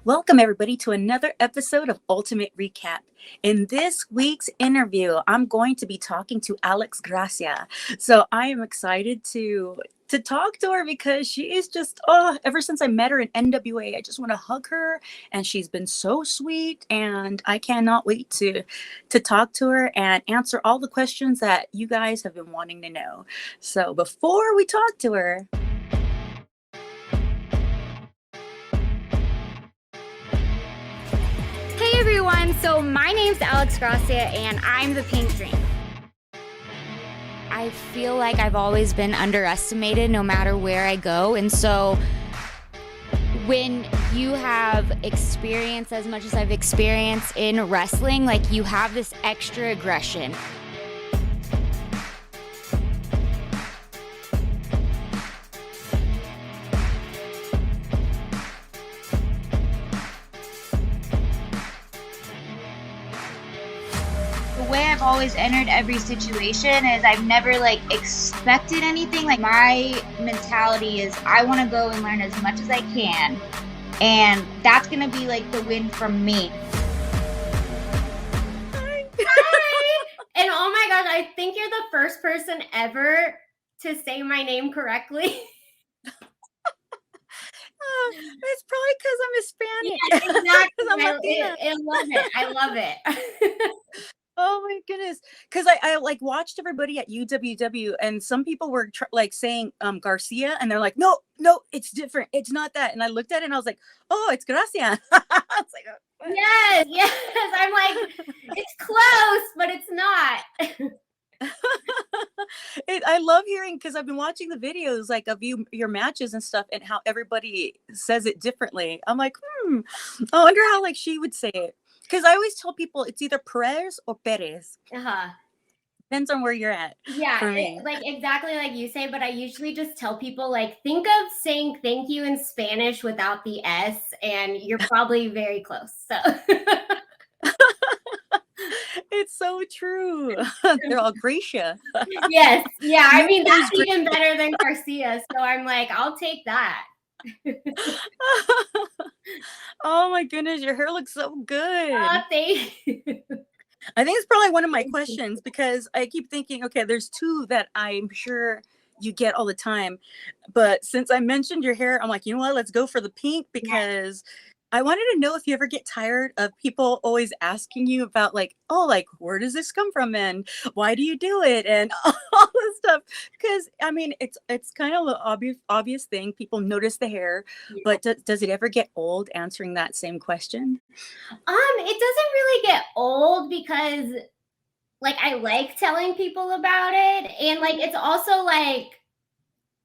Welcome, everybody, to another episode of Ultimate Recap. In this week's interview, I'm going to be talking to Gracia. So I am excited to talk to her because she is just, ever since I met her in NWA, I just want to hug her. And she's been so sweet. And I cannot wait to talk to her and answer all the questions that you guys have been wanting to know. So before we talk to her, Hey everyone, so my name's Gracia and I'm the Pink Dream. I feel like I've always been underestimated no matter where I go, and so when you have experience as much as I've experienced in wrestling, like you have this extra aggression. The way I've always entered every situation is I've never expected anything. Like my mentality is I want to go and learn as much as I can, and that's gonna be the win from me. Hi. And oh my gosh, I think you're the first person ever to say my name correctly. it's probably because I'm Hispanic. Yeah, exactly. I love it. Oh my goodness. Because I watched everybody at UWW, and some people were saying Garcia, and they're like, no, it's different. It's not that. And I looked at it and I was like, oh, it's Gracia. I was like, oh. Yes. I'm like, it's close, but it's not. I love hearing, because I've been watching the videos of your matches and stuff, and how everybody says it differently. I'm like, I wonder how she would say it. Because I always tell people it's either Perez or Perez. Depends on where you're at. Yeah, for me. Exactly like you say, but I usually just tell people think of saying thank you in Spanish without the S, and you're probably very close. So it's so true. They're all Gracia. Yes. Yeah. I mean, that's even better than Garcia. So I'm like, I'll take that. Oh my goodness, your hair looks so good. Oh, thank you. I think it's probably one of my questions, because I keep thinking, okay, there's two that I'm sure you get all the time, but since I mentioned your hair, I'm like, you know what, let's go for the pink, because I wanted to know if you ever get tired of people always asking you about where does this come from and why do you do it and all this stuff. Because I mean, it's kind of an obvious thing. People notice the hair, but does it ever get old answering that same question? It doesn't really get old, because I like telling people about it, and it's also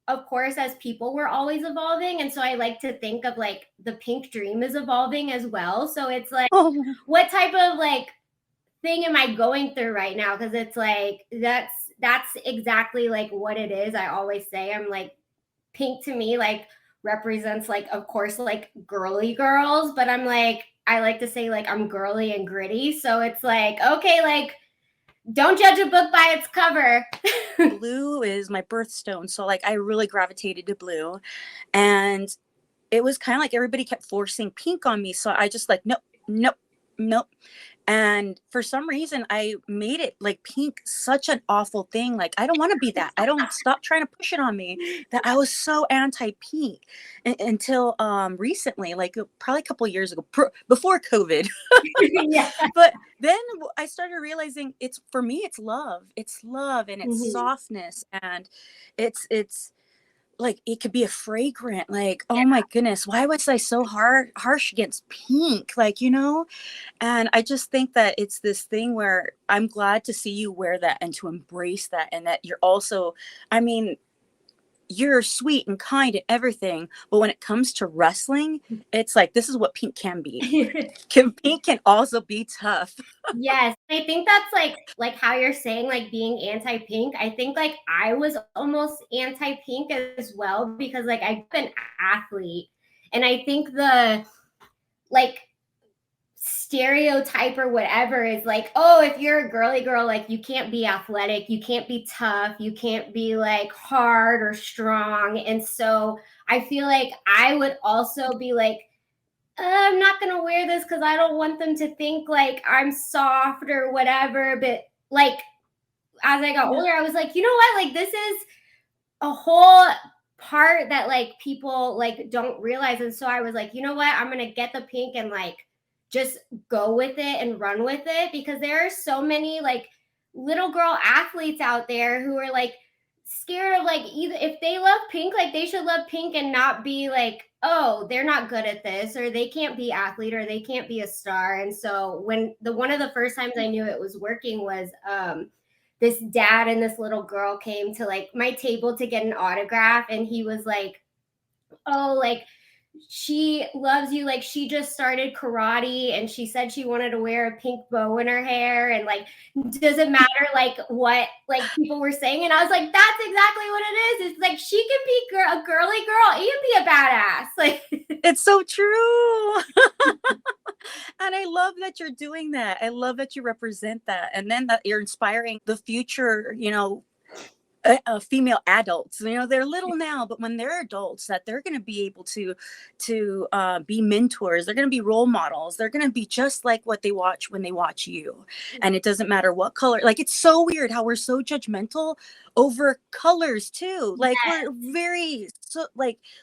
of course, as people, we're always evolving. And so I like to think of the Pink Dream is evolving as well. So it's what type of thing am I going through right now? Because it's that's exactly what it is. I always say I'm pink to me represents of course girly girls, but I'm I like to say I'm girly and gritty. So it's okay, don't judge a book by its cover. Blue is my birthstone, so I really gravitated to blue, and it was kind of everybody kept forcing pink on me, so I just nope. And for some reason I made it pink such an awful thing. I don't want to be that. I don't stop trying to push it on me that I was so anti-pink until recently, probably a couple of years ago, before COVID. Yeah. But then I started realizing for me it's love and it's softness, and it's it could be a fragrant, oh my goodness, why was I so harsh against pink, and I just think that it's this thing where I'm glad to see you wear that and to embrace that, and that you're also, I mean, you're sweet and kind and everything, but when it comes to wrestling, it's this is what pink can be. Pink can also be tough. Yes, I think that's how you're saying being anti-pink. I think I was almost anti-pink as well, because I've been an athlete, and I think the stereotype or whatever is like, oh, if you're a girly girl, like you can't be athletic, you can't be tough, you can't be like hard or strong. And so I feel like I would also be like, I'm not gonna wear this because I don't want them to think like I'm soft or whatever. But like as I got older, I was like, you know what? Like this is a whole part that like people like don't realize. And so I was like, you know what? I'm gonna get the pink and like just go with it and run with it, because there are so many like little girl athletes out there who are like scared of like, either if they love pink, like they should love pink and not be like, oh, they're not good at this, or they can't be athlete, or they can't be a star. And so when one of the first times I knew it was working was this dad and this little girl came to like my table to get an autograph, and he was like, oh, like she loves you, like she just started karate and she said she wanted to wear a pink bow in her hair, and like doesn't matter like what like people were saying. And I was like, that's exactly what it is. It's like she can be a girly girl and be a badass. Like It's so true. And I love that you're doing that. I love that you represent that, and then that you're inspiring the future, female adults. They're little now, but when they're adults, that they're going to be able to be mentors. They're going to be role models. They're going to be just like what they watch when they watch you. And it doesn't matter what color. Like, it's so weird how we're so judgmental over colors too. Like, yes.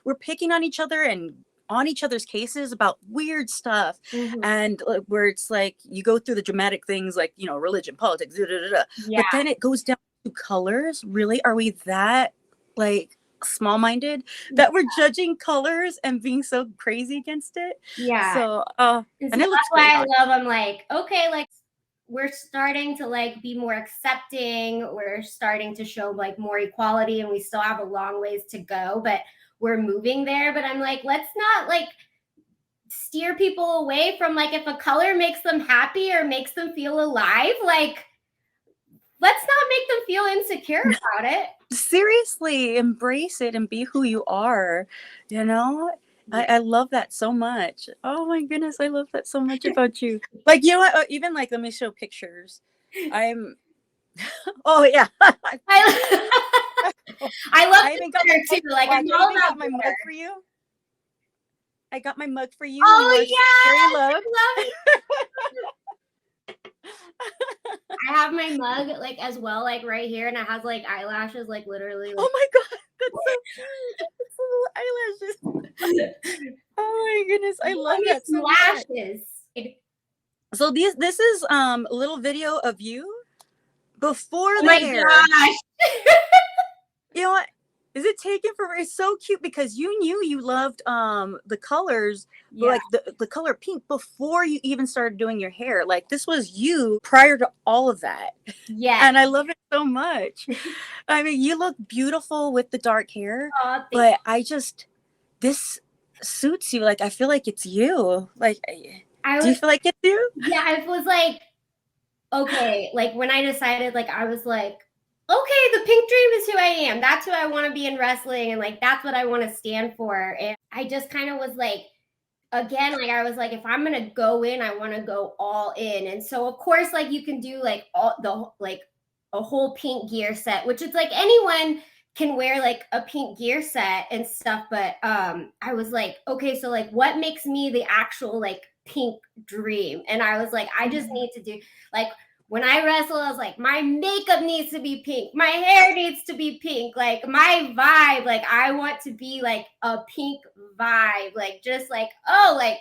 we're picking on each other and on each other's cases about weird stuff. And where it's like you go through the dramatic things like religion, politics, but then it goes down to colors. Really, are we that like small-minded that we're judging colors and being so crazy against it? So and it looks that's why great. I love, I'm like, okay, like we're starting to like be more accepting, we're starting to show like more equality, and we still have a long ways to go, but we're moving there. But I'm like, let's not like steer people away from like, if a color makes them happy or makes them feel alive, like let's not make them feel insecure about it. Seriously, embrace it and be who you are. I love that so much. Oh my goodness, I love that so much about you. Like, what? Even like, let me show pictures. Oh yeah. I love it too. Like, I got my mug for you. I got my mug for you. Oh yeah, I love it. I have my mug like as well, like right here, and it has like eyelashes, like literally. Like, oh my god, that's so cute! It's little eyelashes. Oh my goodness, I love that so lashes. So this is a little video of you before the hair. Gosh. You know what? Is it taken for? It's so cute because you knew you loved the colors, like the color pink before you even started doing your hair. Like, this was you prior to all of that. Yeah. And I love it so much. I mean, you look beautiful with the dark hair, but this suits you. Like, I feel like it's you. Like, do you feel like it's you? Yeah, I was like, okay, like when I decided, like I was like, okay, the pink dream is who I am. That's who I want to be in wrestling. And like, that's what I want to stand for. And I just kind of was like, again, like I was like, if I'm going to go in, I want to go all in. And so of course, like you can do like a whole pink gear set, which is like anyone can wear like a pink gear set and stuff. But I was like, okay, so like what makes me the actual like pink dream? And I was like, I just need to do like, when I wrestle, I was like, my makeup needs to be pink. My hair needs to be pink. Like my vibe, like I want to be like a pink vibe. Like just like, oh, like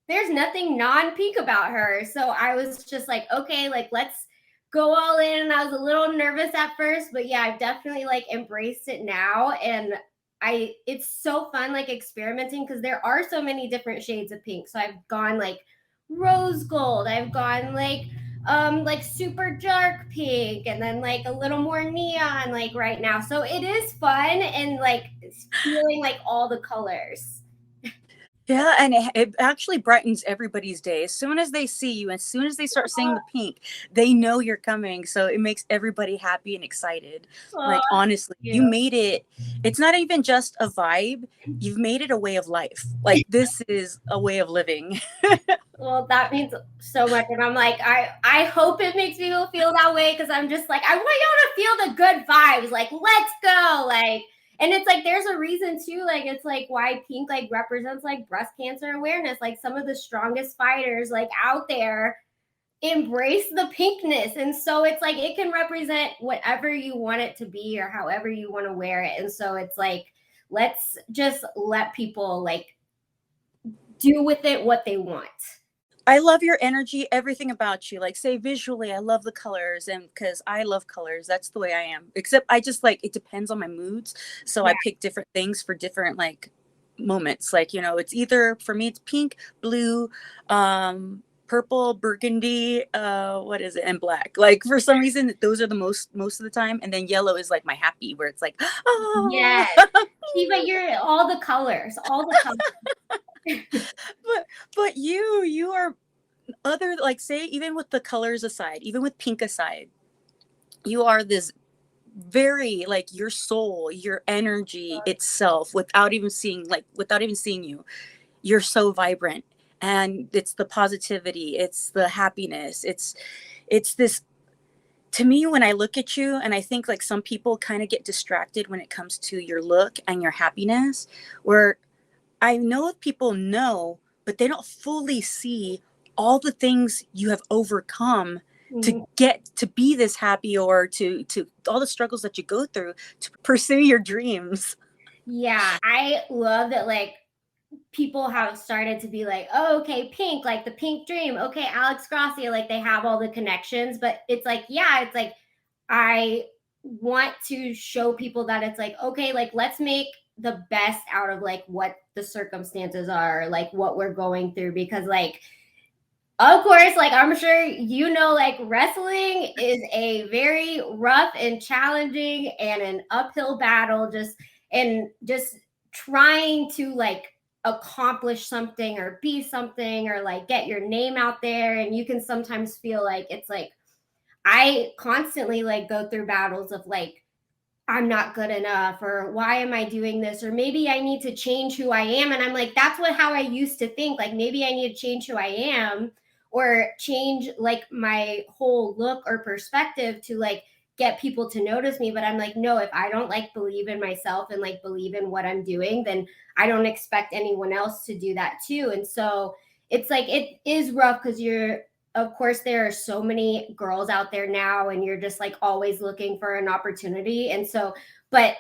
there's nothing non-pink about her. So I was just like, okay, like let's go all in. And I was a little nervous at first, but yeah, I've definitely like embraced it now. And it's so fun like experimenting because there are so many different shades of pink. So I've gone like rose gold. I've gone like super dark pink, and then like a little more neon like right now. So it is fun and like feeling like all the colors. Yeah, and it actually brightens everybody's day. As soon as they see you, as soon as they start seeing the pink, they know you're coming. So it makes everybody happy and excited. Oh, Like, honestly, you you. made it. It's not even just a vibe. You've made it a way of life. Like, this is a way of living. Well, that means so much. And I'm like, I hope it makes people feel that way, because I'm just like, I want y'all to feel the good vibes. Like, let's go. Like, and it's like, there's a reason too. Like, it's like why pink like represents like breast cancer awareness. Like, some of the strongest fighters like out there embrace the pinkness. And so it's like, it can represent whatever you want it to be or however you want to wear it. And so it's like, let's just let people like do with it what they want. I love your energy, everything about you. Like, say visually, I love the colors, and because I love colors, that's the way I am. Except I just like, it depends on my moods. So Yeah. I pick different things for different like moments. Like, it's either, for me it's pink, blue, purple, burgundy, what is it, and black. Like, for some reason those are the most of the time. And then yellow is like my happy, where it's like, oh. Yes. See, but you're all the colors, all the colors. but you are other, like, say, even with the colors aside, even with pink aside, you are this very, like, your soul, your energy itself, without even seeing you, you're so vibrant. And it's the positivity, it's the happiness, it's this, to me, when I look at you, and I think like some people kind of get distracted when it comes to your look and your happiness, where I know people know, but they don't fully see all the things you have overcome to get to be this happy, or to all the struggles that you go through to pursue your dreams. Yeah, I love that like people have started to be like, oh, okay, pink, like the pink dream. Okay, Alex Gracia, like they have all the connections, but it's like, yeah, it's like I want to show people that it's like, okay, like let's make the best out of like what the circumstances are, like what we're going through, because like of course, like I'm sure like wrestling is a very rough and challenging and an uphill battle, just trying to like accomplish something or be something or like get your name out there. And you can sometimes feel like it's like I constantly like go through battles of like I'm not good enough, or why am I doing this, or maybe I need to change who I am. And I'm like, that's how I used to think. Like maybe I need to change who I am, or change like my whole look or perspective to like get people to notice me. But I'm like, no, if I don't like believe in myself and like believe in what I'm doing, then I don't expect anyone else to do that too. And so it's like, it is rough, because of course, there are so many girls out there now, and you're just like always looking for an opportunity. And so, but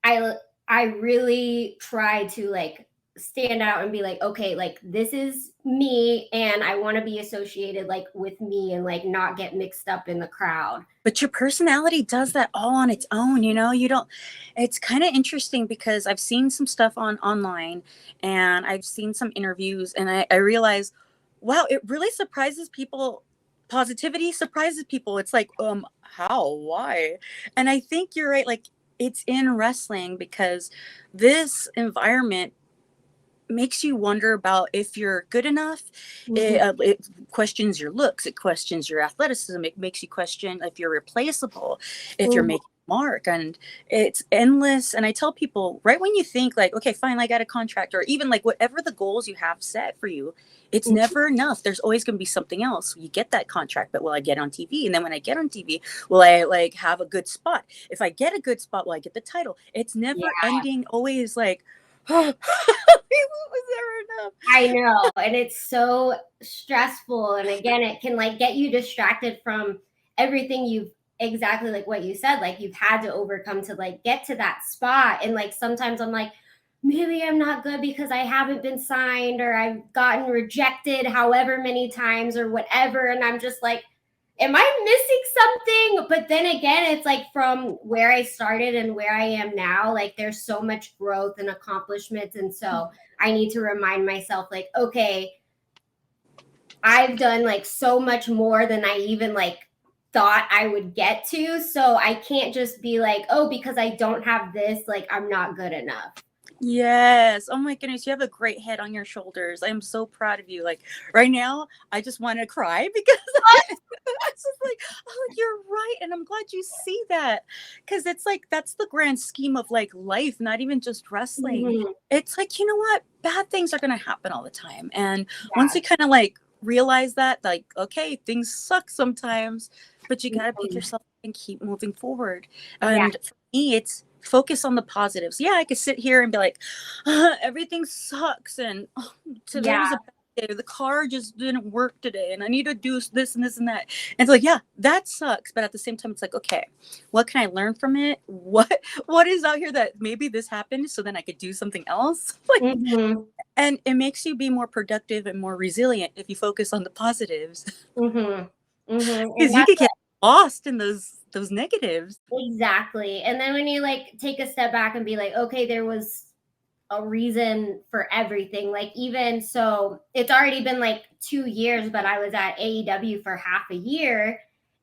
I really try to like stand out and be like, okay, like this is me, and I want to be associated like with me, and like not get mixed up in the crowd. But your personality does that all on its own, you don't. It's kind of interesting, because I've seen some stuff online, and I've seen some interviews, and I realize, wow, it really surprises people. Positivity surprises people. It's like, how, why? And I think you're right. Like, it's in wrestling, because this environment makes you wonder about if you're good enough. It questions your looks, it questions your athleticism, it makes you question if you're replaceable, if you're making a mark. And it's endless. And I tell people, right when you think like, okay, fine, I got a contract, or even like whatever the goals you have set for you, it's never enough. There's always going to be something else. You get that contract, but will I get on TV? And then when I get on TV, will I like have a good spot? If I get a good spot, will I get the title? It's never ending, always like, was there enough? I know. And it's so stressful. And again, it can like get you distracted from everything you've, exactly like what you said, like you've had to overcome to like get to that spot. And like sometimes I'm like, maybe I'm not good because I haven't been signed, or I've gotten rejected however many times or whatever. And I'm just like, am I missing something? But then again, it's like from where I started and where I am now, like there's so much growth and accomplishments. And so I need to remind myself like, okay, I've done like so much more than I even like thought I would get to. So I can't just be like, oh, because I don't have this, like I'm not good enough. Yes. Oh my goodness, you have a great head on your shoulders. I'm so proud of you. Like right now, I just want to cry because it's just like, oh, you're right. And I'm glad you see that. Because it's like that's the grand scheme of like life, not even just wrestling. Mhm. It's like, you know what? Bad things are gonna happen all the time. And once Yeah. you kind of like realize that, like, okay, things suck sometimes, but you gotta pick Mhm. yourself up and keep moving forward. Yeah. And for me, it's focus on the positives. Yeah, I could sit here and be like, everything sucks, and oh, today Yeah. was a bad day. The car just didn't work today, and I need to do this and this and that. And it's like, yeah, that sucks. But at the same time, it's like, okay, what can I learn from it? What is out here that maybe this happened, so then I could do something else? Like, Mhm. and it makes you be more productive and more resilient if you focus on the positives, Mhm. Mhm. And because you that's could get lost in those negatives. exactly. And then when you like take a step back and be like, okay, there was a reason for everything. Like even so, it's already been like 2 years, but I was at AEW for half a year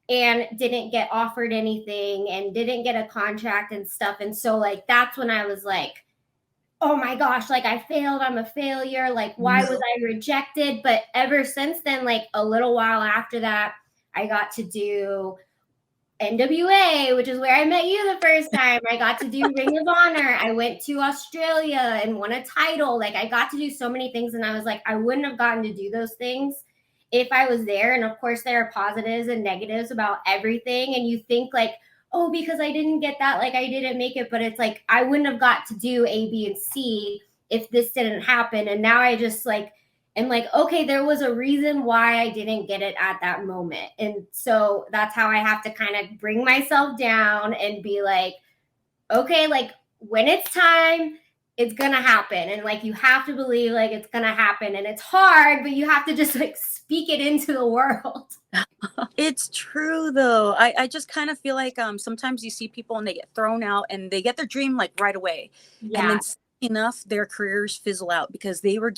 and didn't get offered anything and didn't get a contract and stuff. And so like that's when I was like, oh my gosh, like I failed, I'm a failure. Like why was No. I rejected? But ever since then, like a little while after that, I got to do NWA, which is where I met you the first time. I got to do Ring of Honor. I went to Australia and won a title. Like I got to do so many things, and I was like, I wouldn't have gotten to do those things if I was there. And of course, there are positives and negatives about everything. And you think like, oh, because I didn't get that, like I didn't make it. But it's like I wouldn't have got to do A, B, and C if this didn't happen. And now I just like and like, okay, there was a reason why I didn't get it at that moment. And so that's how I have to kind of bring myself down and be like, okay, like when it's time, it's gonna happen. And like you have to believe like it's gonna happen. And it's hard, but you have to just like speak it into the world. It's true though. I just kind of feel like sometimes you see people and they get thrown out and they get their dream like right away. And Yeah. then enough their careers fizzle out because they were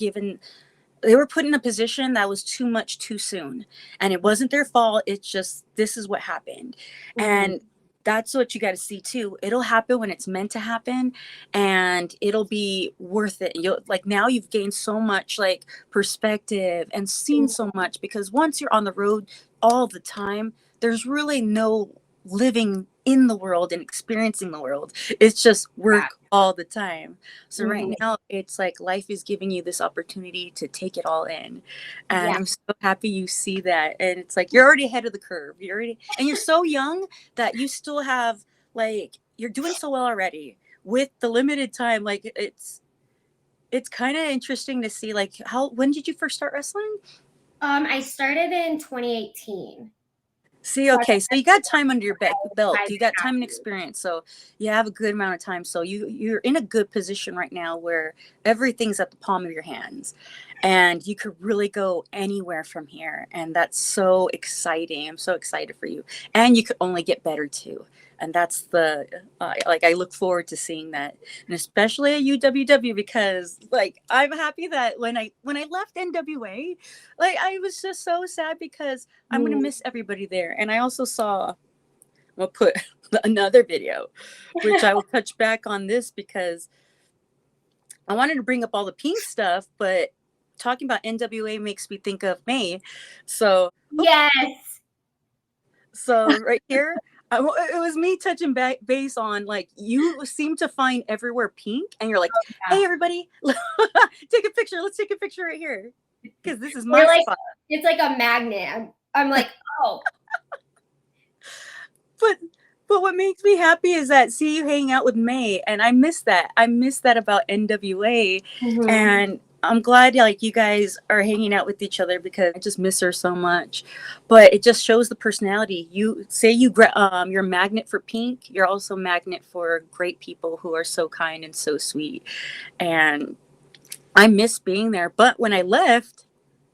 put in a position that was too much too soon. And it wasn't their fault. It's just this is what happened. Mm-hmm. And that's what you got to see too. It'll happen when it's meant to happen, and it'll be worth it. You'll like now you've gained so much like perspective and seen so much, because once you're on the road all the time, there's really no living in the world and experiencing the world. It's just work all the time. So right Mm-hmm. now it's like life is giving you this opportunity to take it all in. Yeah. And I'm so happy you see that. And it's like you're already ahead of the curve. You're so young that you still have like you're doing so well already with the limited time. Like it's kind of interesting to see like when did you first start wrestling? I started in 2018. See, So okay, so you got time under your belt. five You and got a half time and years. experience, so you have a good amount of time. So you're in a good position right now where everything's at the palm of your hands, and you could really go anywhere from here. And that's so exciting. I'm so excited for you, and you could only get better too. And that's the like I look forward to seeing that, and especially at UWW, because like I'm happy that when I left NWA, like I was just so sad because I'm gonna miss everybody there. And I also saw, we'll put another video, which I will touch back on this because I wanted to bring up all the pink stuff, but talking about NWA makes me think of May. So, Yes. so right here, it was me touching base on like you seem to find everywhere pink, and you're like, Yeah. hey everybody, take a picture. Let's take a picture right here because this is We're my like, spot. it's like a magnet. I'm like, oh, but but what makes me happy is that see you hang out with May, and I miss that. I miss that about NWA, mm-hmm. and I'm glad like you guys are hanging out with each other because I just miss her so much. But it just shows the personality. You say you're a magnet for pink. You're also a magnet for great people who are so kind and so sweet. And I miss being there. But when I left,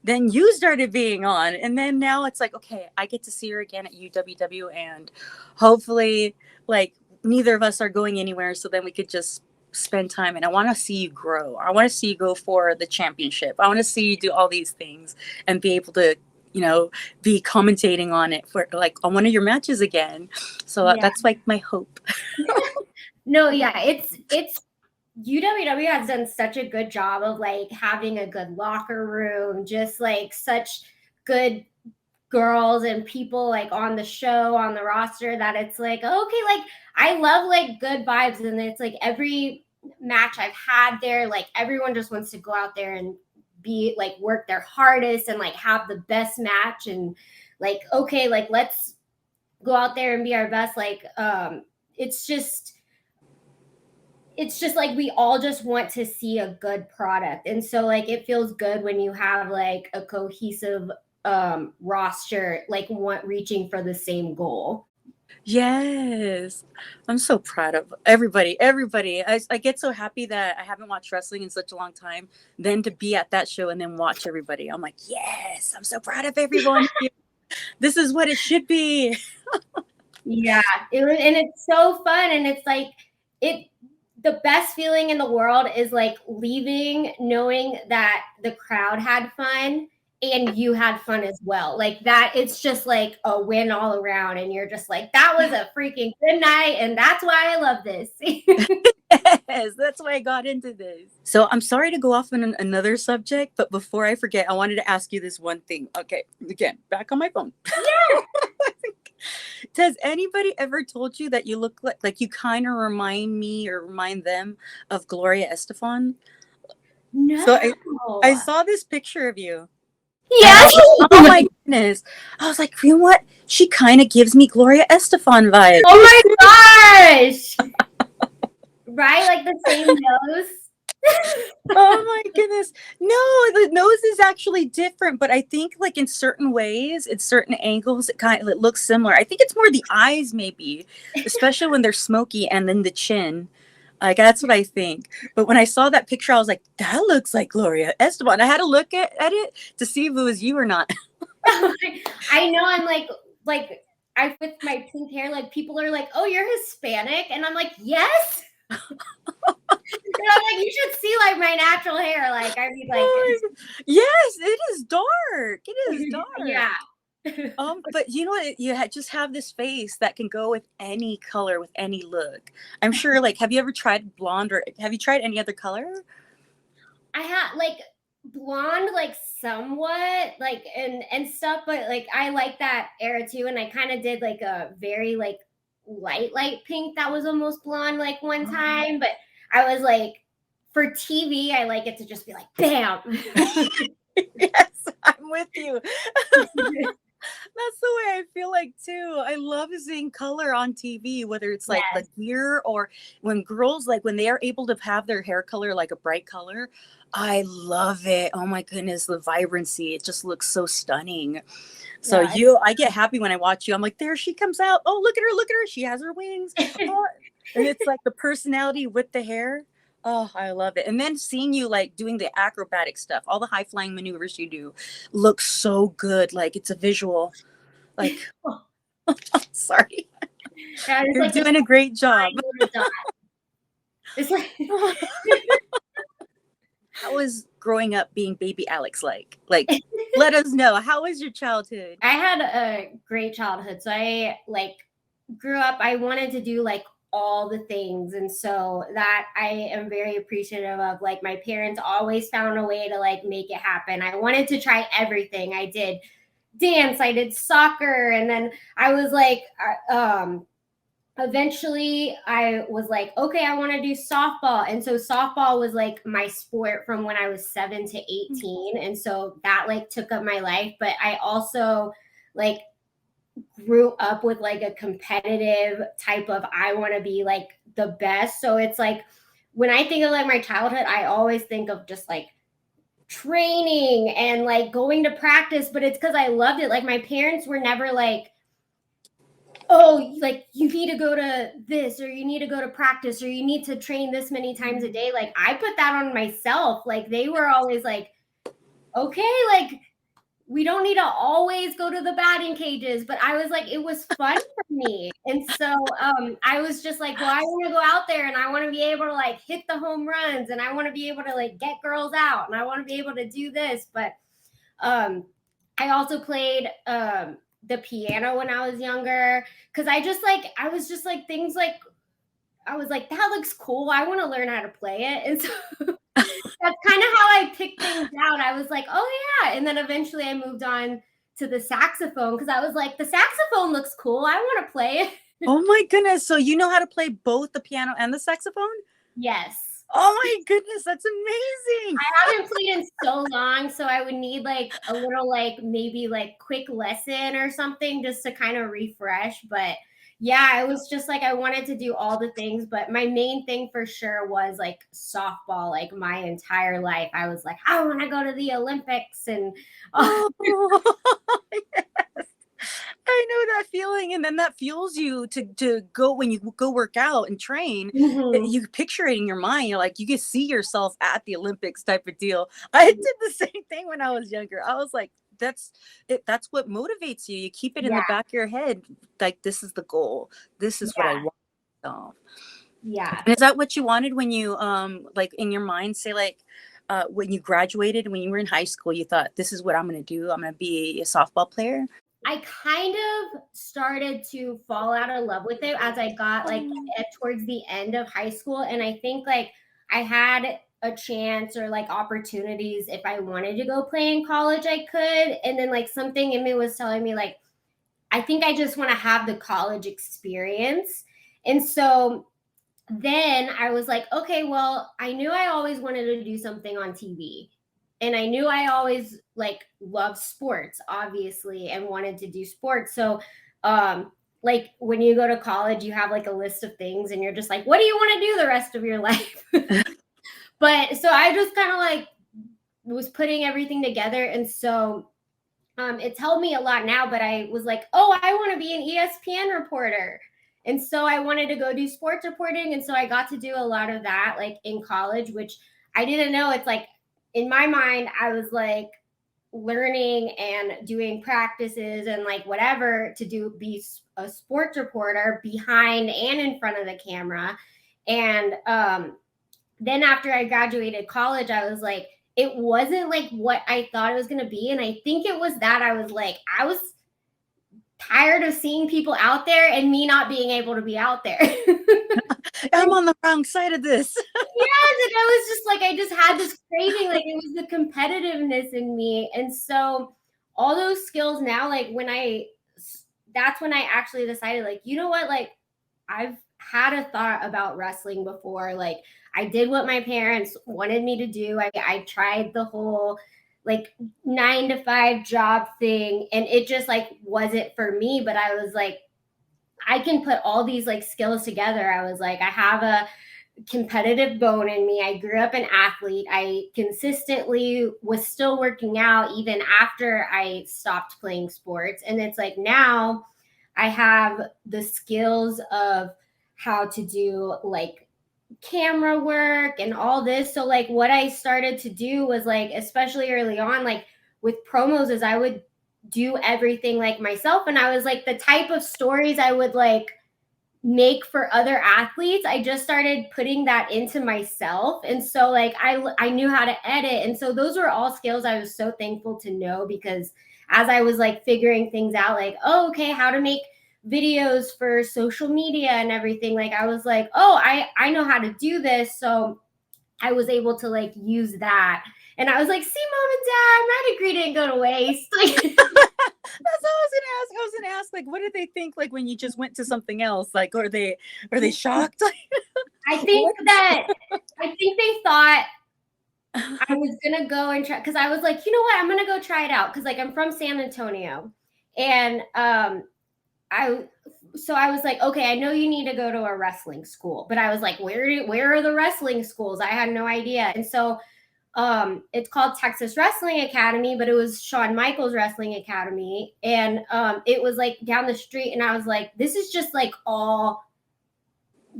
then you started being on, and then now it's like, okay, I get to see her again at UWW, and hopefully like neither of us are going anywhere, so then we could just spend time. And I want to see you grow. I want to see you go for the championship. I want to see you do all these things and be able to be commentating on it for like on one of your matches again. So Yeah. that's like my hope. No, yeah, it's UWW has done such a good job of like having a good locker room, just like such good girls and people like on the show, on the roster, that it's like, okay, like I love like good vibes. And it's like every match I've had there, like everyone just wants to go out there and be like work their hardest and like have the best match. And like, okay, like let's go out there and be our best. Like it's just like we all just want to see a good product. And so like it feels good when you have like a cohesive roster, like reaching for the same goal. Yes. I'm so proud of everybody. I get so happy that I haven't watched wrestling in such a long time, then to be at that show and then watch everybody. I'm like, yes, I'm so proud of everyone. This is what it should be. Yeah, and it's so fun. And it's like the best feeling in the world is like leaving knowing that the crowd had fun and you had fun as well. Like that, it's just like a win all around. And you're just like, that was a freaking good night. And that's why I love this. Yes, that's why I got into this. So I'm sorry to go off on another subject, but before I forget, I wanted to ask you this one thing. Okay, again, back on my phone. Yeah. Has anybody ever told you that you look like you kind of remind them of Gloria Estefan? No. So I saw this picture of you. Yes. Oh my goodness. I was like, you know what? She kind of gives me Gloria Estefan vibes. Oh my gosh. Right? Like the same nose. Oh my goodness. No, the nose is actually different, but I think like in certain ways, in certain angles, it looks similar. I think it's more the eyes maybe, especially when they're smoky, and then the chin. Like that's what I think. But when I saw that picture, I was like, that looks like Gloria Estefan. I had to look at it to see if it was you or not. I know. I'm like I with my pink hair, like people are like, oh, you're Hispanic. And I'm like, yes. And I'm like, you should see like my natural hair. Like I mean, like yes, it is dark. It is dark. Yeah. But you know what? Just have this face that can go with any color, with any look. I'm sure. Like, have you ever tried blonde, or have you tried any other color? I had like blonde, like somewhat, like and stuff, but like I like that era too. And I kind of did like a very like light pink that was almost blonde like one time. But I was like, for TV, I like it to just be like bam. Yes, I'm with you. That's the way I feel like too. I love seeing color on TV, whether it's like Yes. the gear or when girls, like when they are able to have their hair color like a bright color. I love it. Oh my goodness, the vibrancy. It just looks so stunning. So Yeah, I get happy when I watch you. I'm like, there she comes out. Oh, look at her. She has her wings. Oh, and it's like the personality with the hair. Oh, I love it. And then seeing you like doing the acrobatic stuff, all the high flying maneuvers you do looks so good. Like it's a visual. Like, sorry. yeah, it's You're like doing a great job. It's like How was growing up being baby Alex like? Like, let us know. How was your childhood? I had a great childhood. So I like grew up, I wanted to do like all the things. And so that I am very appreciative of. Like my parents always found a way to like make it happen. I wanted to try everything. I did dance, I did soccer, and then I was like eventually I was like, okay, I want to do softball. And so softball was like my sport from when I was 7 to 18. And so that like took up my life. But I also like grew up with like a competitive type of, I want to be like the best. So it's like when I think of like my childhood, I always think of just like training and like going to practice, but it's because I loved it. Like my parents were never like, oh, like you need to go to this, or you need to go to practice, or you need to train this many times a day. Like I put that on myself. Like they were always like, okay, like we don't need to always go to the batting cages. But I was like, it was fun for me. And so I was just like, well, I want to go out there and I want to be able to like hit the home runs, and I want to be able to like get girls out, and I want to be able to do this. But I also played the piano when I was younger, because I was just like things like I was like, that looks cool. I want to learn how to play it. And so that's kind of how I picked things out. I was like, oh yeah. And then eventually I moved on to the saxophone because I was like, the saxophone looks cool. I want to play it. Oh my goodness. So you know how to play both the piano and the saxophone? Yes. Oh my goodness, that's amazing. I haven't played in so long, so I would need like a little like maybe like quick lesson or something just to kind of refresh. But yeah, it was just like I wanted to do all the things, but my main thing for sure was like softball. Like my entire life, I was like, I want to go to the Olympics, and Oh, yes. I know that feeling. And then that fuels you to go when you go work out and train. Mhm. You picture it in your mind. You're like, you can see yourself at the Olympics type of deal. I did the same thing when I was younger. I was like, that's it. That's what motivates you. You keep it in Yeah, the back of your head. Like, this is the goal. This is what I yeah, want. So, yeah. and is that what you wanted when you, like in your mind, say like, when you graduated, when you were in high school, you thought, this is what I'm going to do. I'm going to be a softball player. I kind of started to fall out of love with it as I got like towards the end of high school. And I think like I had a chance or like opportunities if I wanted to go play in college, I could. And then like something in me was telling me like, I think I just want to have the college experience. And so then I was like, okay, well, I knew I always wanted to do something on TV. And I knew I always like loved sports, obviously, and wanted to do sports. So, like when you go to college, you have like a list of things and you're just like, what do you want to do the rest of your life? But so I just kind of like was putting everything together. And so it's helped me a lot now, but I was like, oh, I want to be an ESPN reporter. And so I wanted to go do sports reporting. And so I got to do a lot of that like in college, which I didn't know. It's like in my mind, I was like learning and doing practices and like whatever to do, be a sports reporter behind and in front of the camera. And then after I graduated college, I was like, it wasn't like what I thought it was going to be. And I think it was that I was like, I was tired of seeing people out there and me not being able to be out there. I'm on the wrong side of this. Yes, and I was just like, I just had this craving, like it was the competitiveness in me. And so all those skills now, like that's when I actually decided, like, you know what, like I've had a thought about wrestling before. Like I did what my parents wanted me to do. I tried the whole like 9 to 5 job thing and it just like wasn't for me. But I was like, I can put all these like skills together. I was like, I have a competitive bone in me. I grew up an athlete. I consistently was still working out even after I stopped playing sports. And it's like now I have the skills of how to do like camera work and all this. So like what I started to do was like, especially early on, like with promos, is I would do everything like myself. And I was like the type of stories I would like make for other athletes, I just started putting that into myself. And so like I knew how to edit. And so those were all skills I was so thankful to know, because as I was like figuring things out, like, oh, okay, how to make videos for social media and everything, like I was like, oh, I know how to do this. So I was able to like use that. And I was like, see, mom and dad, my degree didn't go to waste. Like That's all I was gonna ask. I was gonna ask, like, what did they think, like, when you just went to something else? Like, are they shocked? I think they thought I was gonna go and try, because I was like, you know what, I'm gonna go try it out, because like I'm from San Antonio, and I was like, okay, I know you need to go to a wrestling school, but I was like, where are the wrestling schools? I had no idea. And so it's called Texas Wrestling Academy, but it was Shawn Michaels Wrestling Academy, and it was like down the street. And I was like, this is just like all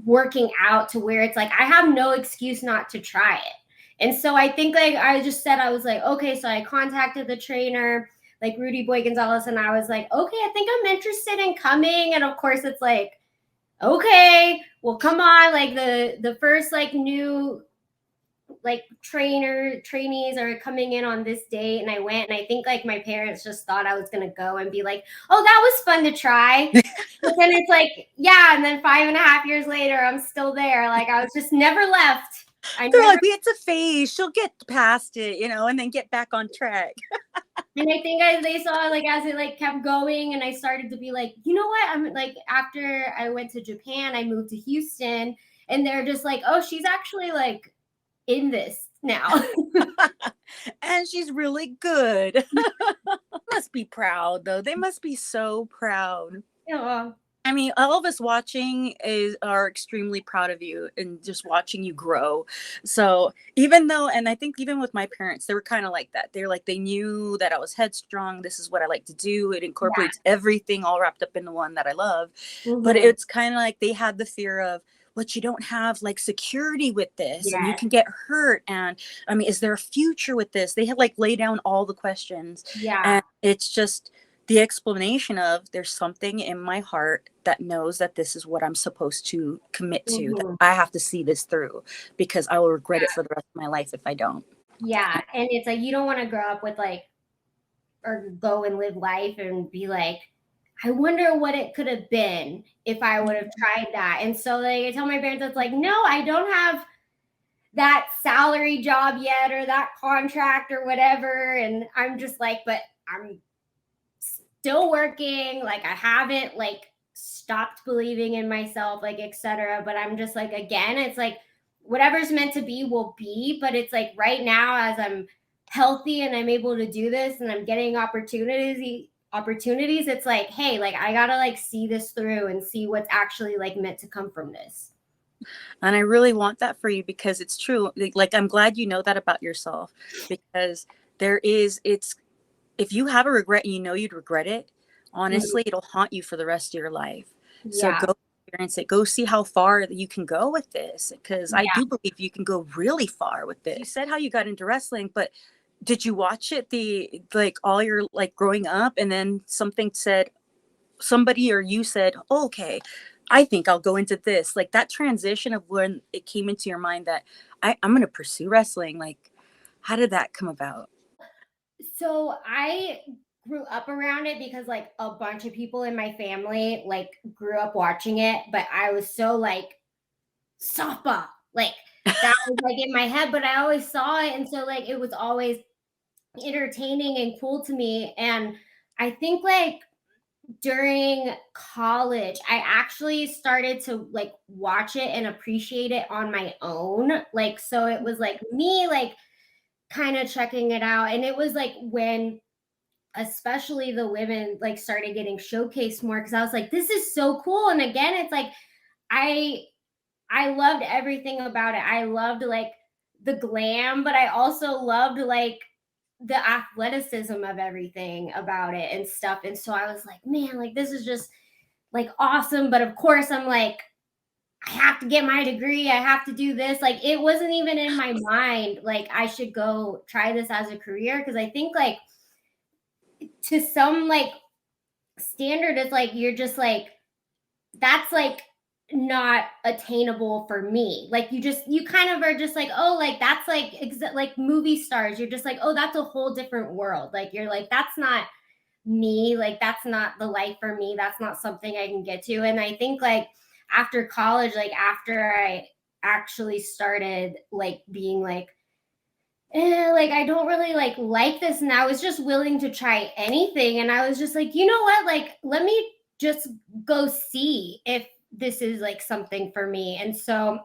working out to where it's like I have no excuse not to try it. And so I think like I just said, I was like, okay, so I contacted the trainer, like Rudy Boy Gonzalez, and I was like, okay, I think I'm interested in coming. And of course it's like, okay, well, come on, like the first like new like trainees are coming in on this date. And I went, and I think like my parents just thought I was going to go and be like, oh, that was fun to try. But then it's like, yeah. And then 5.5 years later, I'm still there. Like I was just never left. They're like, it's a phase. She'll get past it, you know, and then get back on track. And I think they saw like as it like kept going, and I started to be like, you know what? I'm like, after I went to Japan, I moved to Houston, and they're just like, oh, she's actually like in this now. And she's really good. Must be proud though. They must be so proud. Yeah. I mean, all of us watching are extremely proud of you and just watching you grow. So even though, and I think even with my parents, they were kind of like that. They're like, they knew that I was headstrong. This is what I like to do. It incorporates everything all wrapped up in the one that I love. Mm-hmm. But it's kind of like they had the fear of, but you don't have like security with this and you can get hurt. And I mean, is there a future with this? They had like lay down all the questions. Yeah. And it's just the explanation of there's something in my heart that knows that this is what I'm supposed to commit to, that I have to see this through, because I will regret it for the rest of my life if I don't. Yeah. And it's like, you don't want to grow up with like, or go and live life and be like, I wonder what it could have been if I would have tried that. And so like, I tell my parents, it's like, no, I don't have that salary job yet or that contract or whatever. And I'm just like, but I'm still working. Like I haven't like stopped believing in myself, like, etc. But I'm just like, again, it's like whatever's meant to be will be. But it's like right now, as I'm healthy and I'm able to do this and I'm getting opportunities, it's like, hey, like I gotta like see this through and see what's actually like meant to come from this. And I really want that for you, because it's true. Like I'm glad you know that about yourself, because if you have a regret and you know you'd regret it, honestly, it'll haunt you for the rest of your life. So go experience it. Go see how far you can go with this, because I do believe you can go really far with this. You said how you got into wrestling, but did you watch it all your like growing up, and then somebody or you said, oh, okay, I think I'll go into this, like that transition of when it came into your mind that I'm going to pursue wrestling? Like, how did that come about? So I grew up around it because like a bunch of people in my family like grew up watching it, but I was so like softball, like that was like in my head, but I always saw it. And so like, it was always entertaining and cool to me. And I think like during college, I actually started to like watch it and appreciate it on my own. Like, so it was like me, like kind of checking it out. And it was like when especially the women like started getting showcased more, because I was like, this is so cool. And again, it's like I loved everything about it. I loved like the glam, but I also loved like the athleticism of everything about it and stuff. And so I was like, man, like this is just like awesome. But of course I'm like, I have to get my degree. I have to do this. Like it wasn't even in my mind, like I should go try this as a career. Cause I think like to some like standard, it's like, you're just like, that's like not attainable for me. Like you kind of are just like, oh, like that's like movie stars. You're just like, oh, that's a whole different world. Like you're like, that's not me. Like that's not the life for me. That's not something I can get to. And I think like after college, like after I actually started like being like, like I don't really like this, and I was just willing to try anything. And I was just like, you know what, like let me just go see if this is like something for me. And so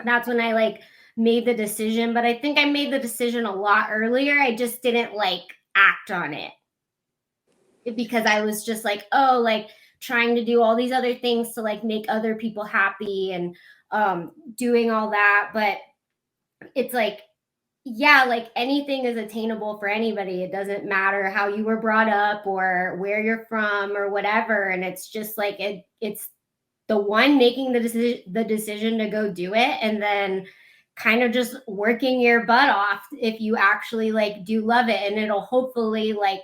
that's when I like made the decision. But I think I made the decision a lot earlier. I just didn't like act on it because I was just like, oh, like trying to do all these other things to like make other people happy and doing all that. But it's like, yeah, like anything is attainable for anybody. It doesn't matter how you were brought up or where you're from or whatever. And it's just like it's the one making the decision to go do it, and then kind of just working your butt off if you actually like do love it, and it'll hopefully like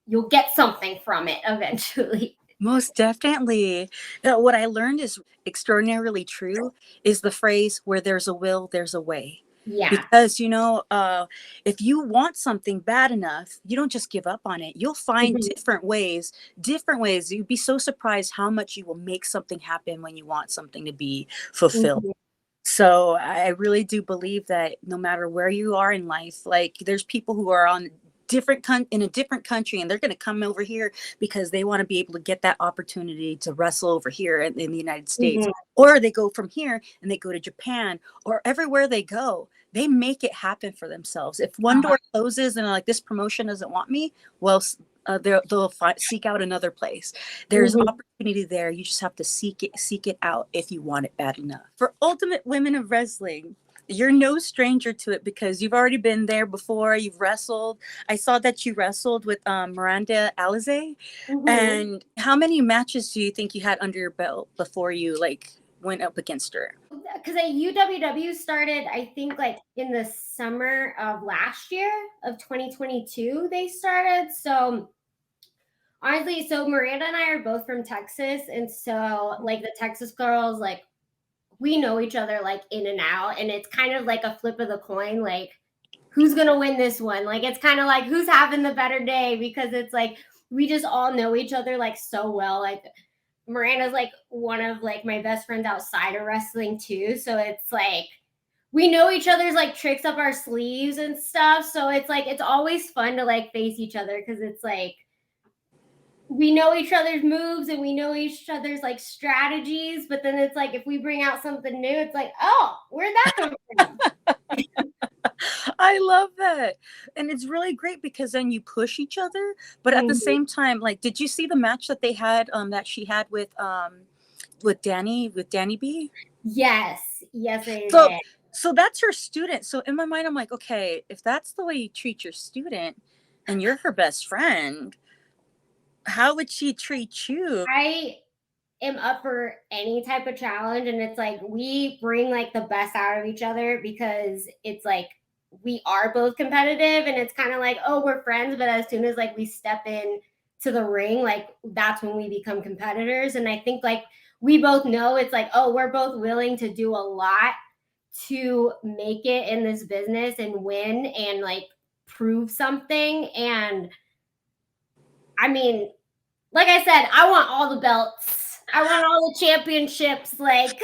you'll get something from it eventually. Most definitely. What I learned is extraordinarily true is the phrase, where there's a will, there's a way. Yeah. Because, you know, if you want something bad enough, you don't just give up on it. You'll find different ways. You'd be so surprised how much you will make something happen when you want something to be fulfilled. So I really do believe that no matter where you are in life, like there's people who are on in a different country, and they're going to come over here because they want to be able to get that opportunity to wrestle over here in the United States. Or they go from here and they go to Japan, or everywhere they go, they make it happen for themselves. If one door closes and like, this promotion doesn't want me, well, they'll seek out another place. There's opportunity there. You just have to seek it out if you want it bad enough. For Ultimate Women of Wrestling, you're no stranger to it because you've already been there before. You've wrestled. I saw that you wrestled with Miranda Alizé. And how many matches do you think you had under your belt before you like went up against her? Because UWW started, I think, like in the summer of last year of 2022, they started. So honestly, so Miranda and I are both from Texas. And so like the Texas girls, like we know each other like in and out. And it's kind of like a flip of the coin, like who's going to win this one? Like it's kind of like who's having the better day, because it's like we just all know each other like so well. Like Miranda's like one of like my best friends outside of wrestling too. So it's like we know each other's like tricks up our sleeves and stuff. So it's like it's always fun to like face each other, because it's like we know each other's moves and we know each other's like strategies. But then it's like if we bring out something new, it's like, oh, where'd that come from? I love that. And it's really great because then you push each other, but at the same time, like, did you see the match that they had that she had with Danny B? Yes, I did. So that's her student. So in my mind, I'm like, okay, if that's the way you treat your student and you're her best friend, how would she treat you? I am up for any type of challenge, and it's like we bring like the best out of each other, because it's like we are both competitive, and it's kind of like, oh, we're friends, but as soon as like we step in to the ring, like that's when we become competitors. And I think like we both know it's like, oh, we're both willing to do a lot to make it in this business and win and like prove something. And I mean, like I said, I want all the belts. I want all the championships. Like,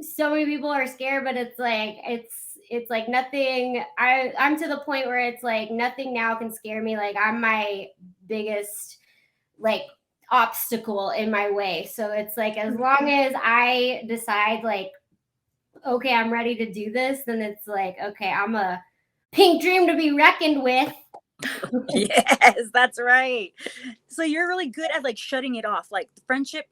so many people are scared, but it's like nothing. I'm to the point where it's like nothing now can scare me. Like I'm my biggest like obstacle in my way. So it's like as long as I decide like, okay, I'm ready to do this, then it's like, okay, I'm a pink dream to be reckoned with. Yes, that's right. So you're really good at like shutting it off, like the friendship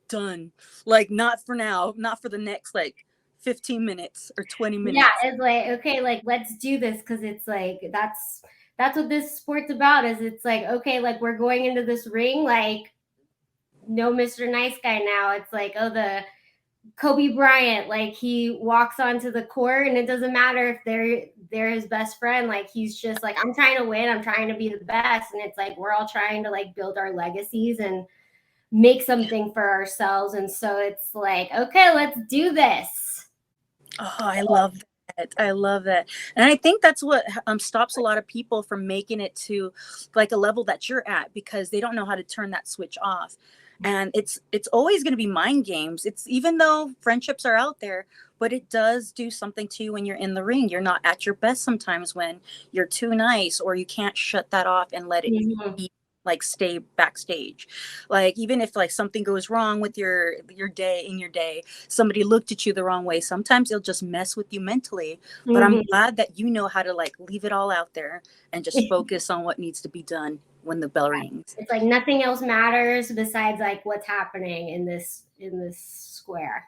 done, like not for now, not for the next like 15 minutes or 20 minutes. Yeah, it's like, okay, like let's do this, because it's like that's what this sport's about. Is it's like, okay, like we're going into this ring, like no Mr. Nice Guy now. It's like, oh, the Kobe Bryant, like he walks onto the court and it doesn't matter if they're his best friend. Like he's just like, I'm trying to win, I'm trying to be the best. And it's like we're all trying to like build our legacies and make something for ourselves. And so it's like, okay, let's do this. Oh, I love that. I love that. And I think that's what stops a lot of people from making it to like a level that you're at, because they don't know how to turn that switch off. And it's always going to be mind games. It's even though friendships are out there, but it does do something to you when you're in the ring. You're not at your best sometimes when you're too nice, or you can't shut that off and let it be, like stay backstage. Like even if like something goes wrong with your day, somebody looked at you the wrong way, sometimes it'll just mess with you mentally. But I'm glad that you know how to like leave it all out there and just focus on what needs to be done when the bell rings. It's like nothing else matters besides like what's happening in this square.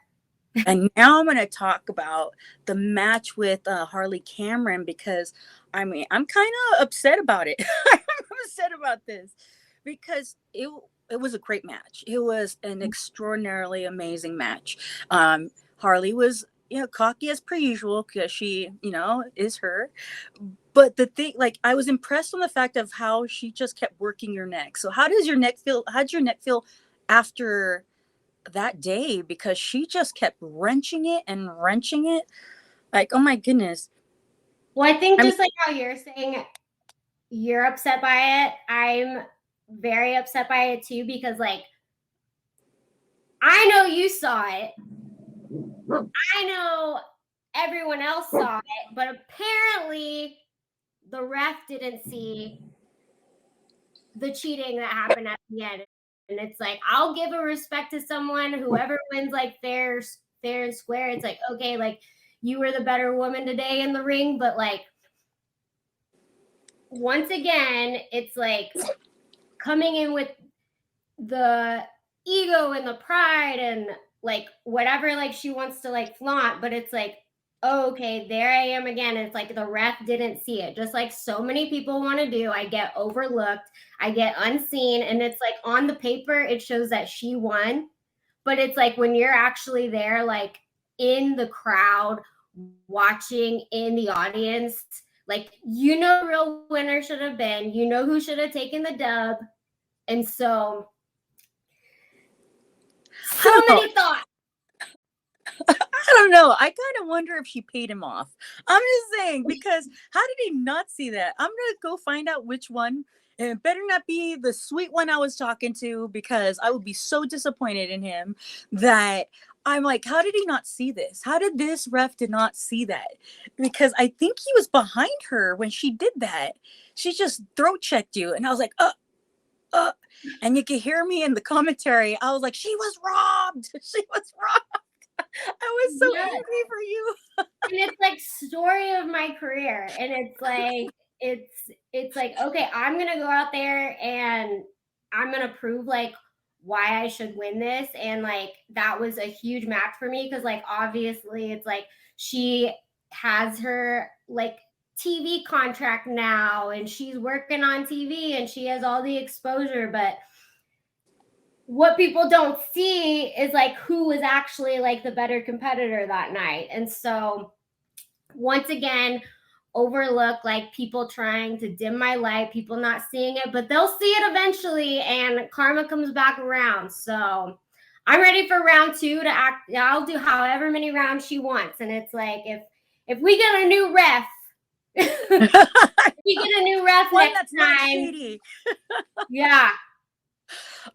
And now I'm going to talk about the match with Harley Cameron, because I mean, I'm kind of upset about it. I'm upset about this because it was a great match. It was an extraordinarily amazing match. Harley was, cocky as per usual, because she, is her. But the thing, like, I was impressed on the fact of how she just kept working your neck. So how does your neck feel? How did your neck feel after that day because she just kept wrenching it and wrenching it. Like, oh my goodness. Well, I think I mean, just like how you're saying you're upset by it, I'm very upset by it too, because like I know you saw it. I know everyone else saw it, but apparently the ref didn't see the cheating that happened at the end. And it's like, I'll give a respect to someone, whoever wins like fair and square. It's like, okay, like you were the better woman today in the ring, but like once again, it's like coming in with the ego and the pride and like whatever like she wants to like flaunt, but it's like, oh, okay, there I am again. It's like the ref didn't see it, just like so many people want to do. I get overlooked, I get unseen, and it's like on the paper it shows that she won, but it's like when you're actually there, like in the crowd, watching in the audience, like you know the real winner should have been, you know who should have taken the dub. And so many thoughts. I don't know. I kind of wonder if she paid him off. I'm just saying, because how did he not see that? I'm going to go find out which one. And it better not be the sweet one I was talking to, because I would be so disappointed in him that I'm like, how did he not see this? How did this ref did not see that? Because I think he was behind her when she did that. She just throat checked you. And I was like, and you could hear me in the commentary. I was like, she was robbed. She was robbed. I was so angry for you. And it's like story of my career. And it's like, it's like, okay, I'm going to go out there and I'm going to prove like why I should win this. And like, that was a huge match for me. Cause like, obviously it's like, she has her like TV contract now and she's working on TV and she has all the exposure, but what people don't see is like who was actually like the better competitor that night. And so once again, overlook, like people trying to dim my light, people not seeing it, but they'll see it eventually and karma comes back around. So I'm ready for round 2 to act. I'll do however many rounds she wants. And it's like, if we get a new ref, if we get a new ref one next that's not time, shady. yeah.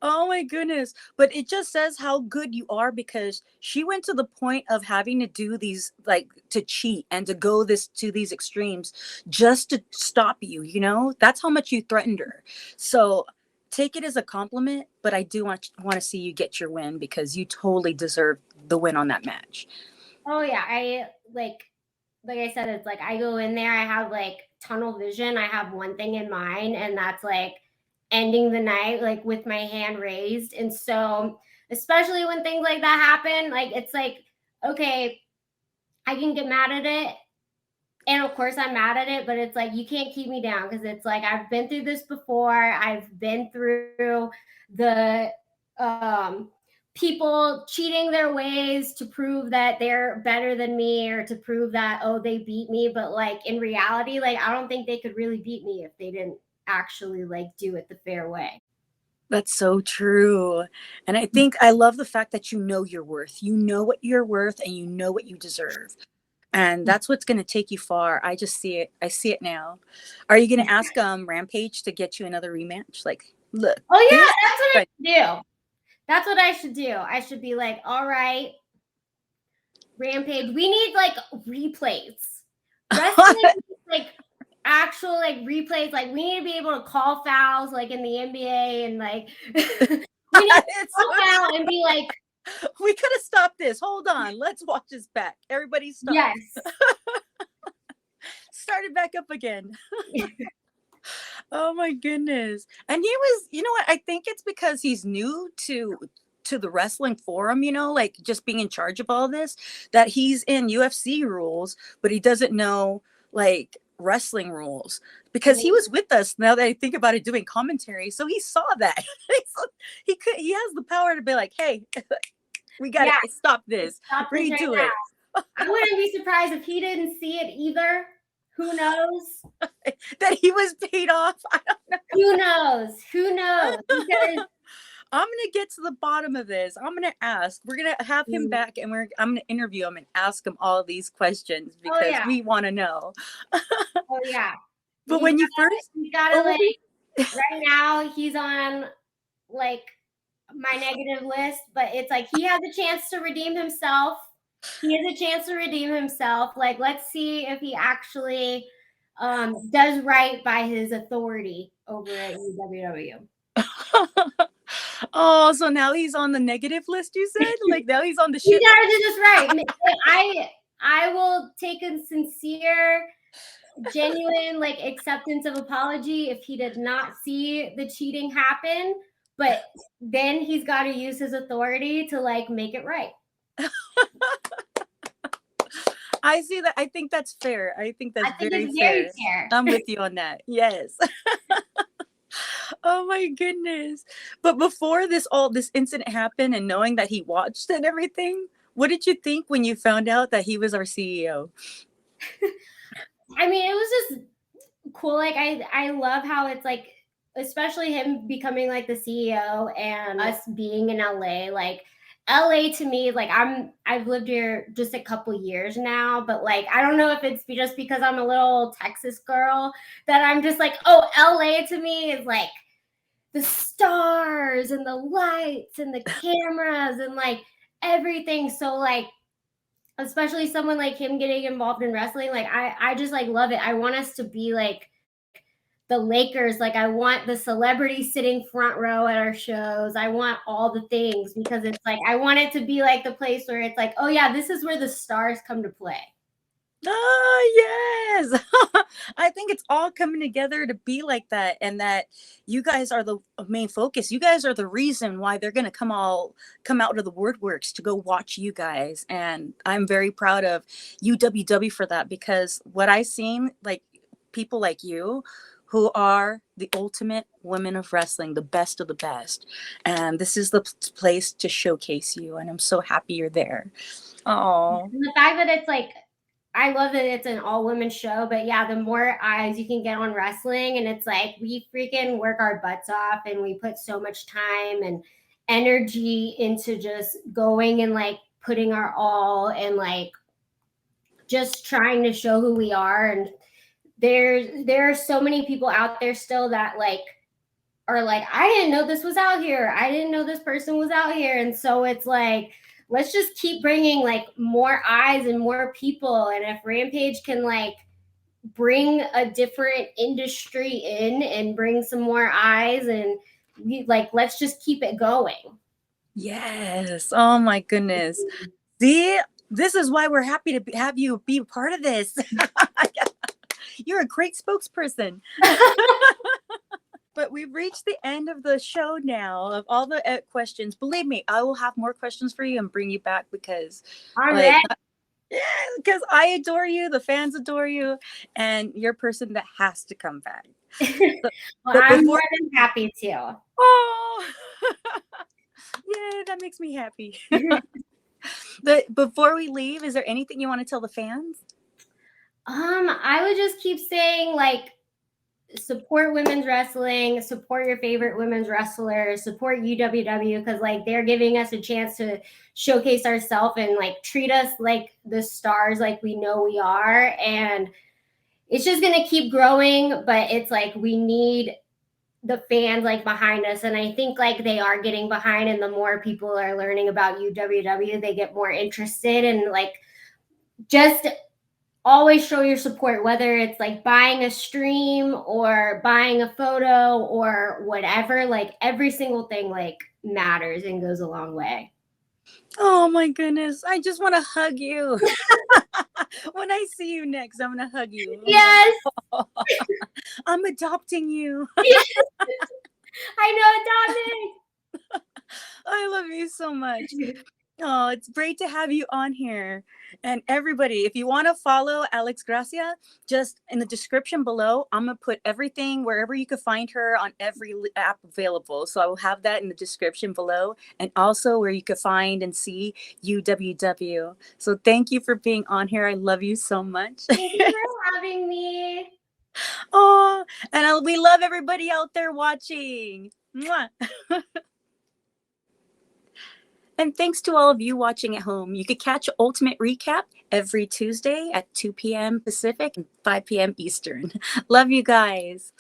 Oh my goodness. But it just says how good you are, because she went to the point of having to do these, like to cheat and to go to these extremes just to stop you, you know? That's how much you threatened her. So take it as a compliment, but I do want to see you get your win, because you totally deserve the win on that match. Oh yeah, I like I said, it's like I go in there, I have like tunnel vision. I have one thing in mind, and that's like ending the night like with my hand raised. And so especially when things like that happen, like it's like, okay, I can get mad at it. And of course I'm mad at it, but it's like you can't keep me down, because it's like I've been through this before. I've been through the people cheating their ways to prove that they're better than me, or to prove that, oh, they beat me. But like in reality, like I don't think they could really beat me if they didn't actually like do it the fair way. That's so true. And I think I love the fact that you know your worth. You know what you're worth and you know what you deserve. And that's what's going to take you far. I just see it. I see it now. Are you going to ask Rampage to get you another rematch? Like, look. Oh yeah, that's what I should do. That's what I should do. I should be like, all right, Rampage, we need like replays. Wrestling needs, like actual like replays. Like we need to be able to call fouls like in the NBA, and like we need to call foul and be like, we could have stopped this. Hold on. Let's watch this back. Everybody stop. Yes. Start it back up again. Oh my goodness. And he was, you know what? I think it's because he's new to the wrestling forum, you know, like just being in charge of all this, that he's in UFC rules, but he doesn't know like wrestling rules, because he was with us, now that I think about it, doing commentary. So he saw that. He has the power to be like, hey, we got to stop this. Redo it. I wouldn't be surprised if he didn't see it either. Who knows? That he was paid off. I don't know. Who knows? Because I'm gonna get to the bottom of this. I'm gonna ask. We're gonna have him back, and I'm gonna interview him and ask him all these questions Oh because yeah. we want to know. Oh yeah. But when you first, you gotta like, right now he's on like my negative list, but it's like he has a chance to redeem himself. He has a chance to redeem himself. Like, let's see if he actually does right by his authority over at UWW. oh, so now he's on the negative list. You said, like now he's on the You shit. gotta do this right. I will take a sincere, genuine like acceptance of apology if he did not see the cheating happen, but then he's got to use his authority to like make it right. I see that. I think that's fair. I think that's very fair. I'm with you on that. Yes. Oh my goodness. But before this incident happened and knowing that he watched and everything, what did you think when you found out that he was our CEO? I mean, it was just cool. Like I love how it's like, especially him becoming like the CEO and us being in LA. Like LA to me, like I've lived here just a couple years now, but like I don't know if it's just because I'm a little Texas girl that I'm just like, oh, LA to me is like the stars and the lights and the cameras and like everything. So like, especially someone like him getting involved in wrestling, like I just like love it. I want us to be like the Lakers. Like I want the celebrities sitting front row at our shows. I want all the things because it's like I want it to be like the place where it's like, oh yeah, this is where the stars come to play. Oh yes. I think it's all coming together to be like that, and that you guys are the main focus. You guys are the reason why they're gonna come out of the woodworks to go watch you guys. And I'm very proud of UWW for that, because what I've seen, like people like you who are the ultimate women of wrestling, the best of the best. And this is the place to showcase you, and I'm so happy you're there. Oh. And the fact that it's like, I love that it's an all women show, but yeah, the more eyes you can get on wrestling, and it's like we freaking work our butts off and we put so much time and energy into just going and like putting our all and like just trying to show who we are. And there are so many people out there still that like are like, I didn't know this was out here. I didn't know this person was out here. And so it's like, let's just keep bringing like more eyes and more people. And if Rampage can like bring a different industry in and bring some more eyes, and let's just keep it going. Yes. Oh my goodness. See, this is why we're happy to have you be a part of this. You're a great spokesperson. But we've reached the end of the show now of all the questions. Believe me, I will have more questions for you and bring you back because because I adore you, the fans adore you, and you're a person that has to come back. Well, I'm more than happy to. Oh, yeah, that makes me happy. But before we leave, is there anything you want to tell the fans? I would just keep saying like, support women's wrestling, support your favorite women's wrestlers, support UWW, because like they're giving us a chance to showcase ourselves and like treat us like the stars like we know we are. And it's just gonna keep growing, but it's like we need the fans like behind us, and I think like they are getting behind, and the more people are learning about UWW, they get more interested. And like just always show your support, whether it's like buying a stream or buying a photo or whatever. Like every single thing like matters and goes a long way. Oh my goodness, I just want to hug you. When I see you next, I'm gonna hug you. Yes. I'm adopting you. Yes. I know, adopting. I love you so much. Oh, it's great to have you on here. And everybody, if you want to follow Alex Gracia, just in the description below, I'm going to put everything wherever you can find her on every app available. So I will have that in the description below, and also where you can find and see UWW. So thank you for being on here. I love you so much. Thank you for having me. Oh, and we love everybody out there watching. Mwah. And thanks to all of you watching at home. You could catch Ultimate Recap every Tuesday at 2 p.m. Pacific and 5 p.m. Eastern. Love you guys.